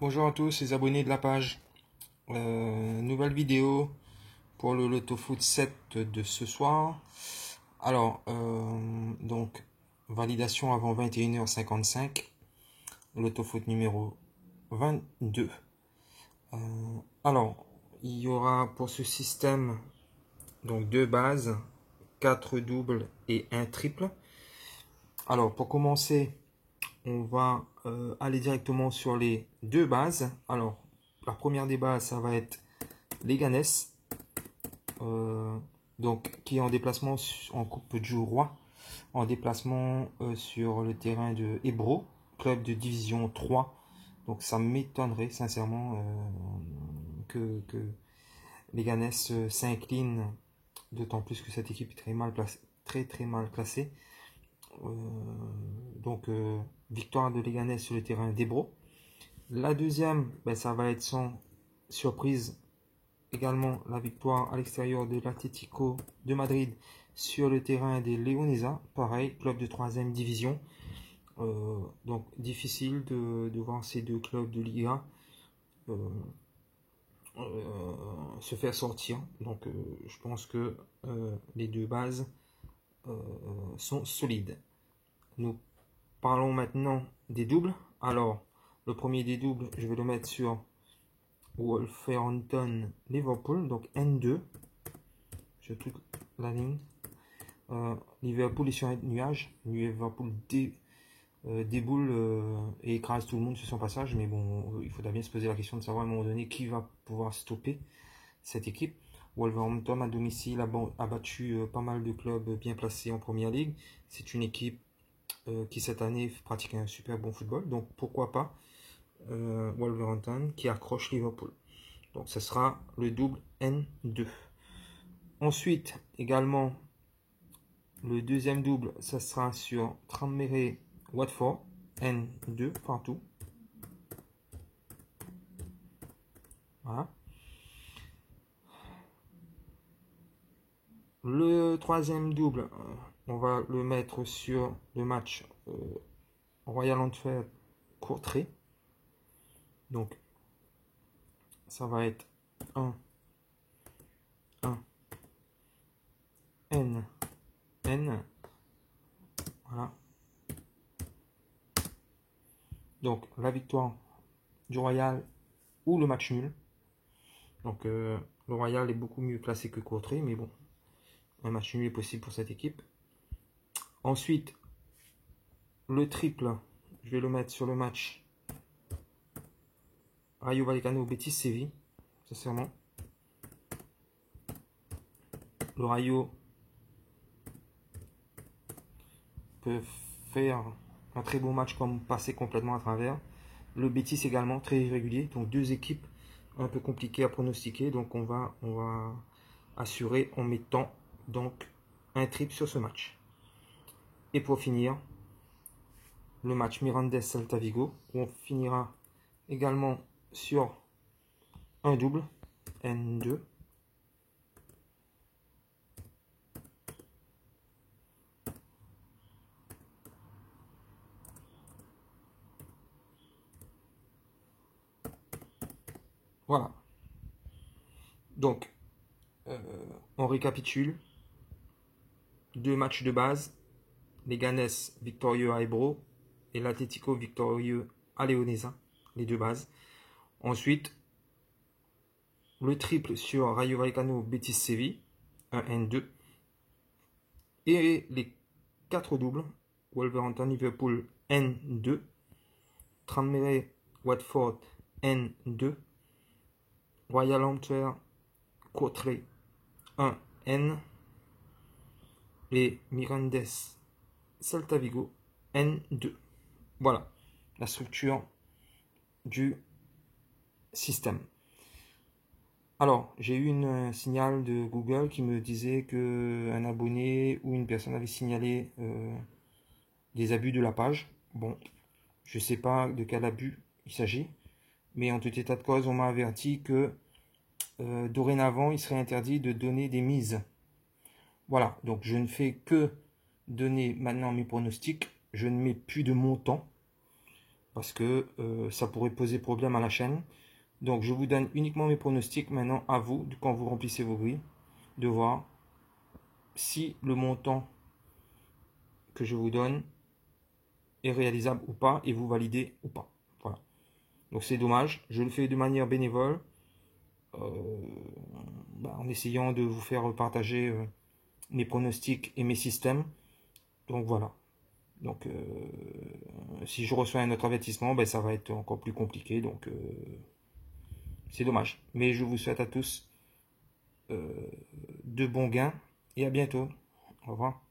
Bonjour à tous les abonnés de la page. Nouvelle vidéo pour le Loto Foot 7 de ce soir. Alors, donc, validation avant 21h55. Loto Foot numéro 22. Alors, il y aura pour ce système donc deux bases, 4 doubles et un triple. Alors, pour commencer, on va aller directement sur les deux bases. Alors, la première des bases, ça va être Leganés, donc qui est en déplacement en Coupe du Roi, en déplacement sur le terrain de Hébro, club de division 3. Donc ça m'étonnerait sincèrement que Leganés s'incline, d'autant plus que cette équipe est très mal placée, très mal classée. Donc victoire de Leganés sur le terrain d'Hébro. La deuxième, ça va être sans surprise également la victoire à l'extérieur de l'Atlético de Madrid sur le terrain des Leonesa, pareil, club de 3e division. Donc difficile de voir ces deux clubs de Liga se faire sortir. Donc je pense que les deux bases sont solides. Nous parlons maintenant des doubles. Alors, le premier des doubles, je vais le mettre sur Wolverhampton Liverpool, donc N2. Je clique la ligne. Liverpool est sur un nuage. Liverpool déboule et écrase tout le monde sur son passage. Mais bon, il faudra bien se poser la question de savoir à un moment donné qui va pouvoir stopper cette équipe. Wolverhampton à domicile a battu pas mal de clubs bien placés en Première Ligue. C'est une équipe qui cette année pratique un super bon football. Donc pourquoi pas Wolverhampton qui accroche Liverpool. Donc ce sera le double N2. Ensuite, également, le deuxième double, ça sera sur Tranmere Watford, N2 partout. Voilà. Le troisième double, on va le mettre sur le match Royal Antwerp Courtrai. Donc, ça va être 1, N, N. Voilà. Donc, la victoire du Royal ou le match nul. Donc, le Royal est beaucoup mieux classé que Courtrai, mais bon, un match nul est possible pour cette équipe. Ensuite, le triple, je vais le mettre sur le match Rayo Vallecano Betis Séville, sincèrement. Le Rayo peut faire un très beau match comme passer complètement à travers. Le Betis également, très irrégulier. Donc deux équipes un peu compliquées à pronostiquer. Donc on va assurer en mettant donc un triple sur ce match. Et pour finir, le match Mirandés-Celta Vigo, où on finira également sur un double, N2. Voilà. Donc, on récapitule. Deux matchs de base. Leganés victorieux à Hébro et l'Atlético victorieux à Leonesa. Les deux bases. Ensuite, le triple sur Rayo Vallecano Betis Séville. Un N2. Et les 4 doubles. Wolverhampton Liverpool N2. Tranmere Watford N2. Royal Antwerp Courtrai 1 N. Et Mirandés Celta Vigo N2. Voilà la structure du système. Alors, j'ai eu un signal de Google qui me disait qu'un abonné ou une personne avait signalé des abus de la page. Bon, je ne sais pas de quel abus il s'agit, mais en tout état de cause, on m'a averti que dorénavant, il serait interdit de donner des mises. Voilà, donc je ne fais que donner maintenant mes pronostics. Je ne mets plus de montant. parce que ça pourrait poser problème à la chaîne. Donc je vous donne uniquement mes pronostics. Maintenant à vous, quand vous remplissez vos grilles, de voir si le montant que je vous donne est réalisable ou pas et vous validez ou pas. Voilà. Donc c'est dommage, je le fais de manière bénévole, en essayant de vous faire partager mes pronostics et mes systèmes. Donc voilà. Donc si je reçois un autre avertissement, ben, ça va être encore plus compliqué. Donc c'est dommage. Mais je vous souhaite à tous de bons gains et à bientôt. Au revoir.